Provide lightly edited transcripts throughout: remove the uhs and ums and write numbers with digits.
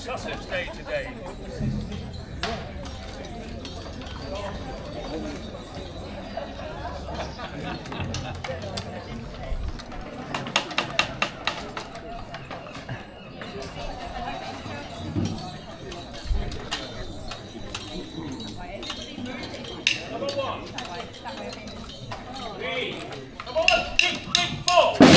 Sussex day today. Number one. Three. Number 1, 2, 3, 4.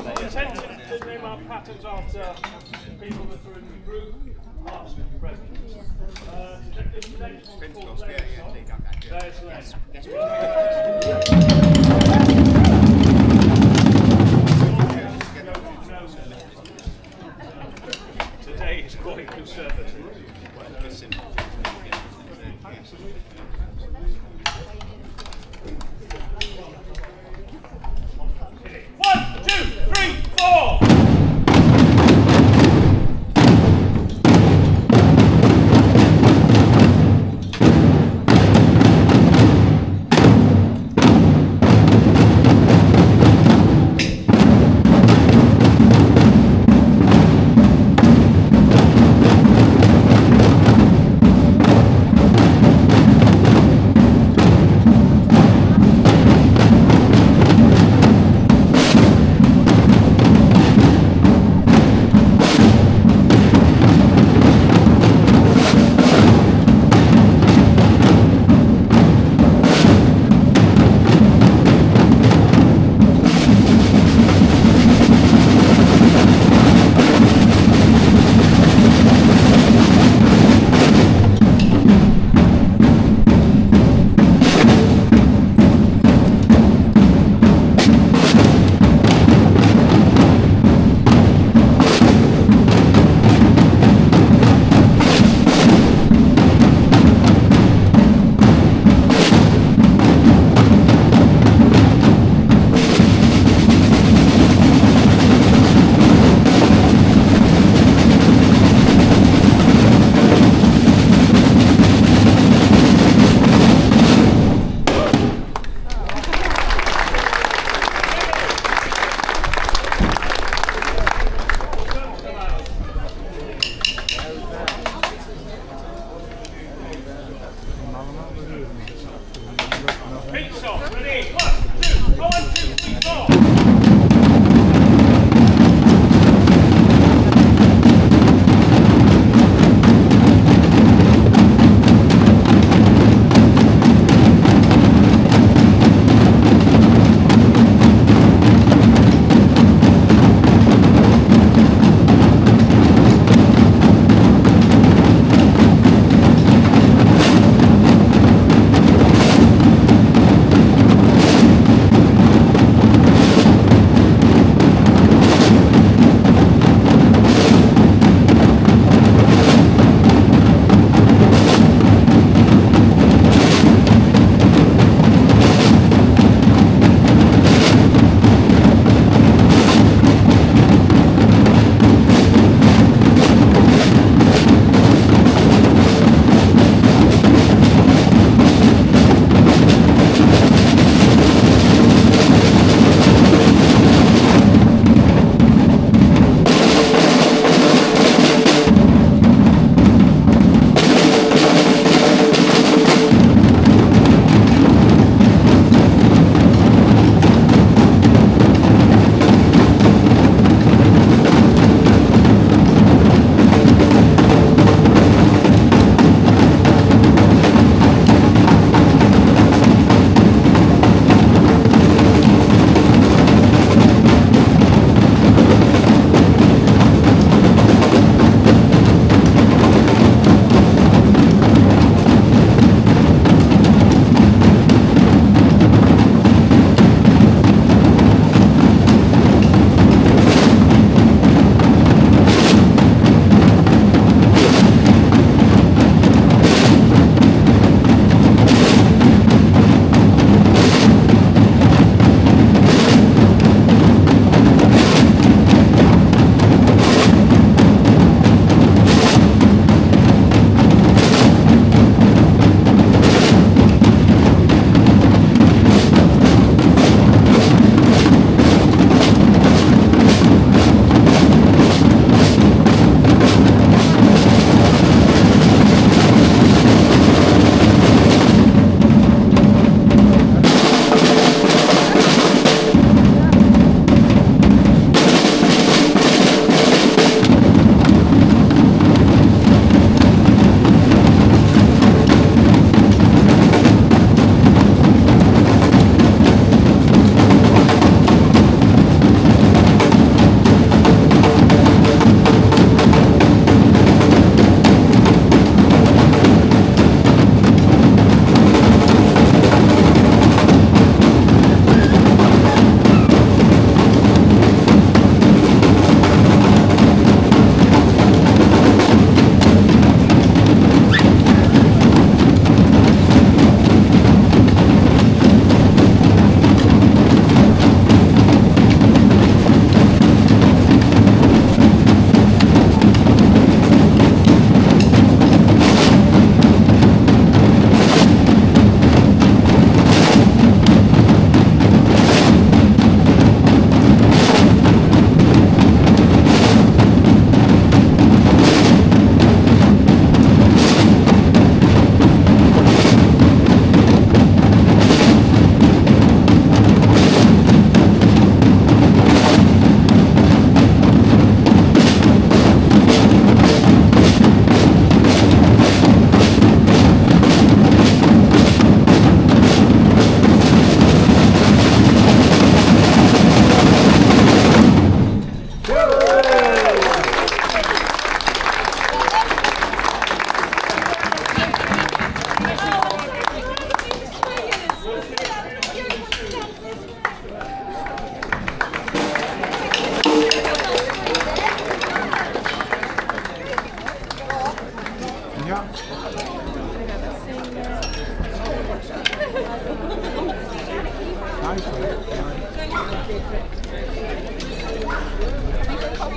tend to name our patterns after people that are in the group, past and present. This next one's called There's Les. Today is quite conservative. One, two, three, four.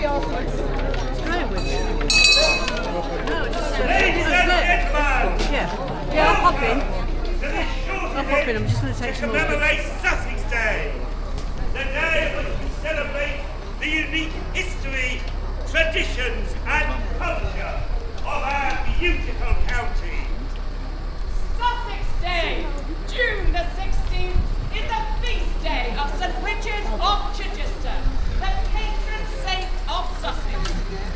Ladies and gentlemen, Yeah, I'll pop in. to this short I'll pop in, I'm just going to take to some more commemorate Sussex Day, the day in which we celebrate the unique history, traditions and culture of our beautiful county. Sussex Day, June the 16th, is the feast day of St. Richard of Chichester, the patron saint of Sussex.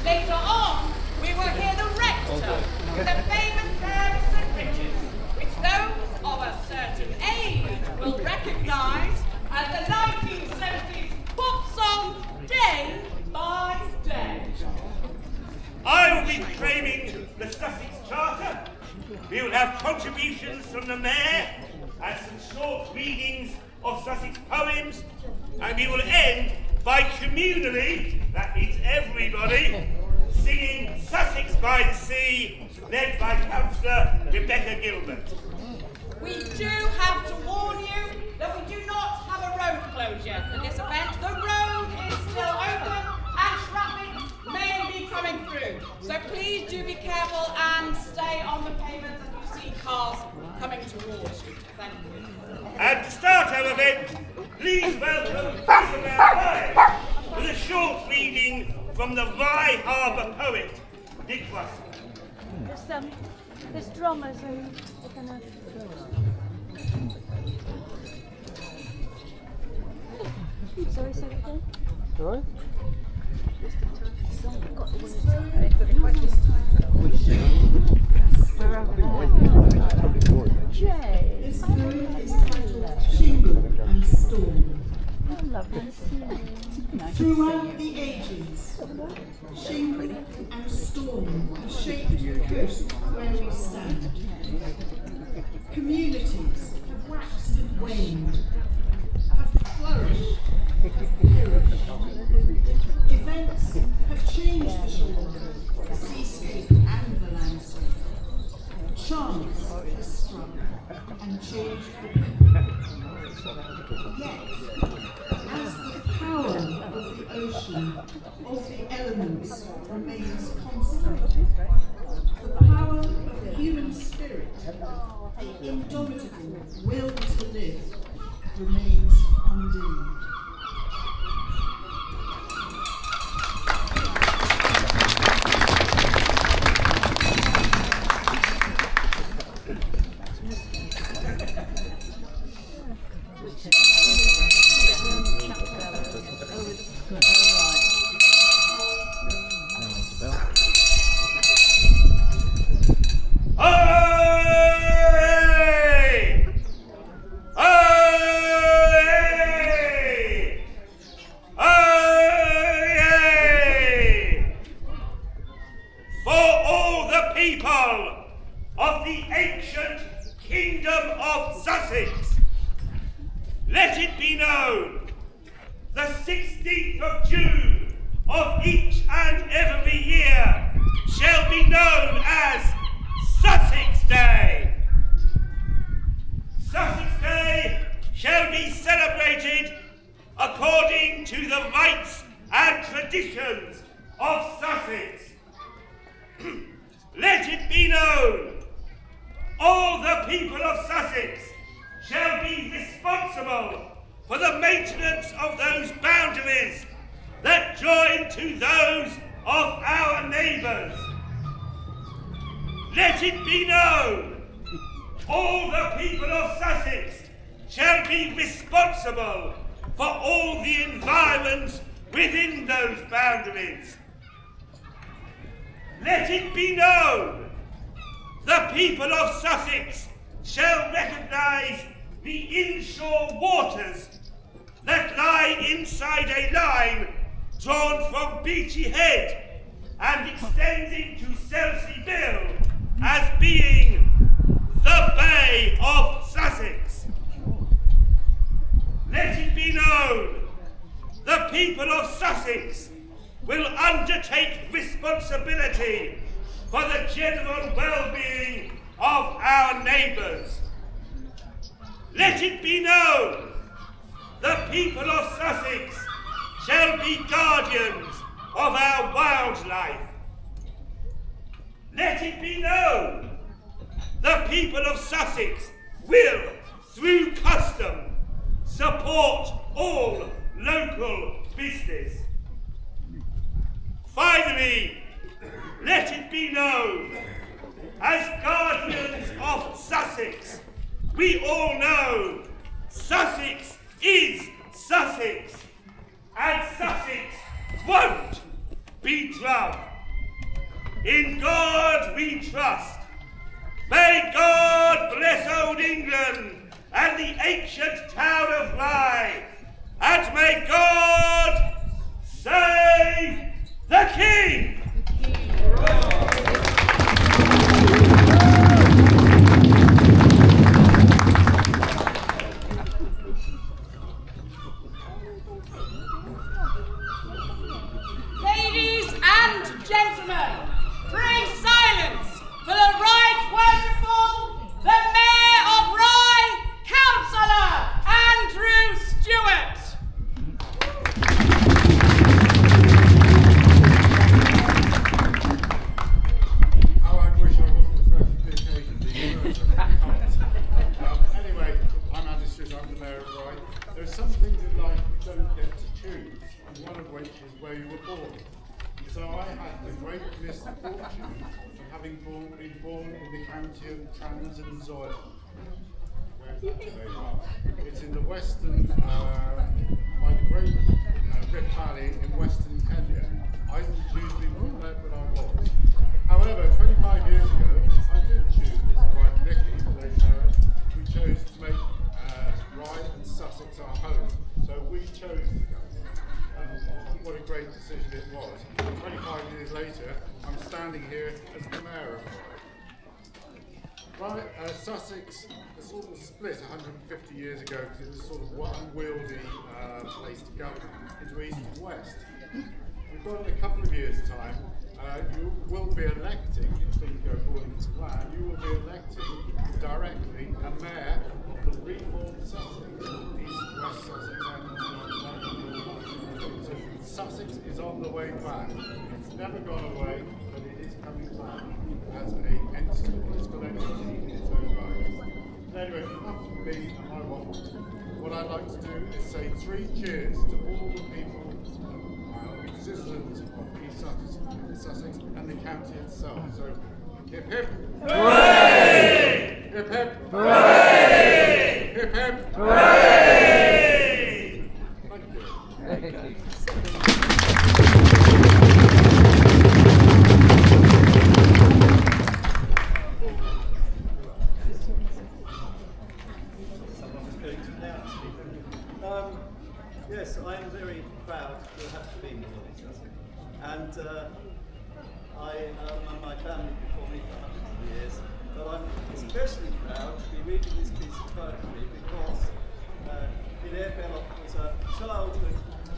Later on, we will hear the rector with the famous prayer of St. Richard, which those of a certain age will recognise as the 1970s pop song Day by Day. I will be proclaiming the Sussex Charter. We will have contributions from the Mayor and some short readings of Sussex poems, and we will end by communally, that means everybody, singing Sussex by the Sea, led by Councillor Rebecca Gilbert. We do have to warn you that we do not have a road closure for this event. The road is still open and traffic may be coming through. So please do be careful and stay on the pavement as you see cars coming towards you. Thank you. And to start our event, please welcome Isabel Rye with a short reading from the Rye Harbour poet, Dick Russell. There's drummers and they're gonna... Sorry, say it again? Alright. We're over there. Jay. This poem is titled Shingle and Storm. Oh, lovely. Throughout the ages, shingle and storm have shaped the coast where we stand. Communities have waxed and waned, have flourished, have perished. Events have changed the shore, the seascape and the landscape. Chance has struck and changed the people. Yet, as the power of the ocean, of the elements, remains constant, the power of the human spirit, the indomitable will to live, remains undimmed. Let it be known, the 16th of June of each and every year shall be known as Sussex Day. Sussex Day shall be celebrated according to the rights and traditions of Sussex. Let it be known, all the people of Sussex shall be responsible for the maintenance of those boundaries that join to those of our neighbours. Let it be known, all the people of Sussex shall be responsible for all the environs within those boundaries. Let it be known, the people of Sussex shall recognise the inshore waters that lie inside a line drawn from Beachy Head and extending to Selsey Bill as being the Bay of Sussex. Let it be known, the people of Sussex will undertake responsibility for the general well-being of our neighbours. Let it be known, the people of Sussex shall be guardians of our wildlife. Let it be known, the people of Sussex will, through custom, support all local business. Finally, let it be known, as guardians of Sussex, we all know Sussex is Sussex, and Sussex won't be drunk. In God we trust. May God bless old England and the ancient town of Rye, and may God save the King! Ladies and gentlemen, pray silence for the right wonderful, the Mayor of Rye, Councillor Andrew Stewart. How I wish I wasn't fresh for the occasion, the universe anyway, I'm Andy Stewart, I'm the Mayor of Rye. There are some things in life you don't get to choose, and one of which is where you were born. So I had the great misfortune of having been born in the county of Trans-and-Zoyle. It's in the western, by the great Rift Valley in western Kenya. I didn't choose to be born there, but I was. However, 25 years ago, I did choose my wife Nikki, we chose to make Rye and Sussex our home. So we chose to go. And what a great decision it was. 25 years later, I'm standing here as the Mayor of Rye. Sussex was sort of split 150 years ago because it was sort of one unwieldy place to govern into east and west. We've got in a couple of years' time, you will be electing, if things go according to plan, you will be electing directly a mayor of the reformed Sussex, east, west Sussex, and Sussex is on the way back. It's never gone away, but it is coming back as a political entity in its own right. Anyway, enough of me and my waffle. What I'd like to do is say 3 cheers to all the people, citizens of East Sussex and the county itself. So, hip hip! Hooray! Hip hip! Hooray! Hip hip! Hooray! Thank you. Yes, I am very proud to have been born in Sussex, and my family before me for hundreds of years. But I'm especially proud to be reading this piece of poetry because Hilaire Belloc was a childhood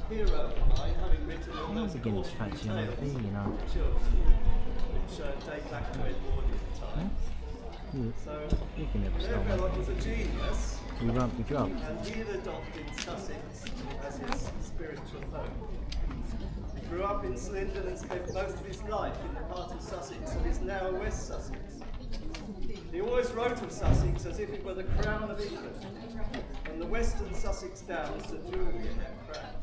hero of mine, having written all those beginning to fancy another tales beer, you know. for children, which date back to Edwardian times. So Hilaire Belloc was a genius. You rump, you drop. And he had adopted Sussex as his spiritual home. He grew up in Slindon and spent most of his life in the part of Sussex that is now West Sussex. He always wrote of Sussex as if it were the crown of England, and the western Sussex Downs the jewellery in that crown.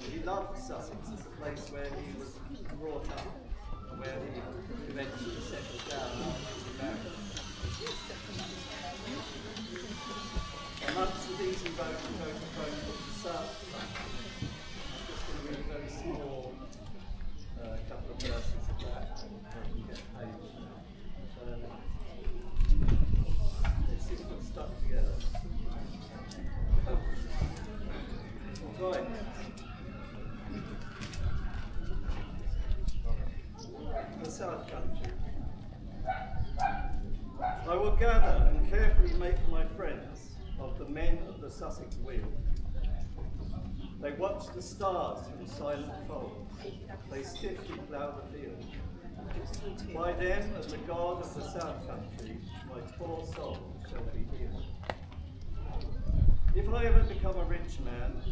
He loved Sussex as a place where he was brought up, where he eventually settled down after he married. Amongst the these in both the poem called The Sun, I'm just going to read a very small couple of verses of that. You get page. Let's see if it's stuck together. Right. The South Country. I will gather and carefully make my friends of the men of the Sussex wheel. They watch the stars from silent folds. They stiffly plough the field. By them and the God of the South Country, my poor soul shall be healed. If I ever become a rich man,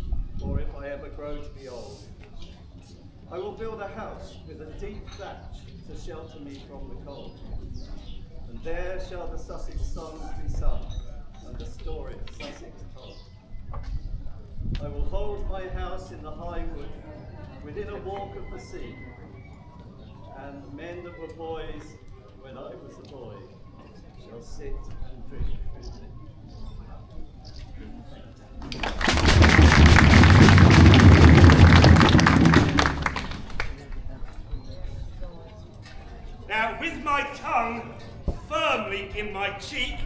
or if I ever grow to be old, I will build a house with a deep thatch to shelter me from the cold. And there shall the Sussex songs be sung, and the story of Sussex told. I will hold my house in the high wood, within a walk of the sea, and the men that were boys when I was a boy shall sit and drink with me. Now, with my tongue firmly in my cheek,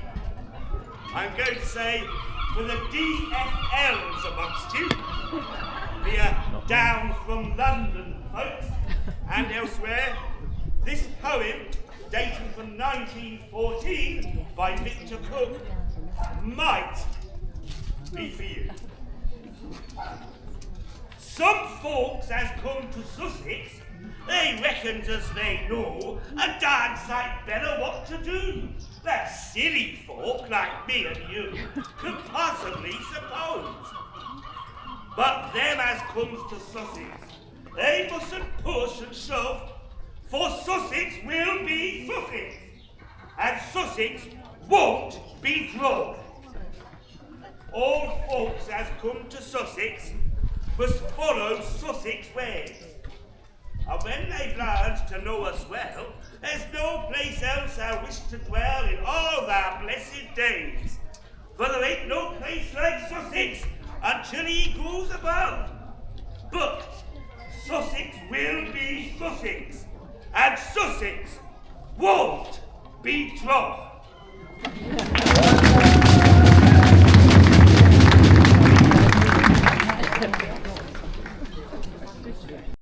I'm going to say for the DFLs amongst you, the down from London folks, and elsewhere, this poem, dating from 1914 by Victor Cook, might be for you. Some folks as come to Sussex, they reckons as they know a darn sight better what to do than silly folk like me and you could possibly suppose. But them as comes to Sussex, they mustn't push and shove, for Sussex will be Sussex, and Sussex won't be drugged. All folks as come to Sussex must follow Sussex ways. And when they've learned to know us well, there's no place else I wish to dwell in all their blessed days. For there ain't no place like Sussex until he goes above. But Sussex will be Sussex, and Sussex won't be drugged.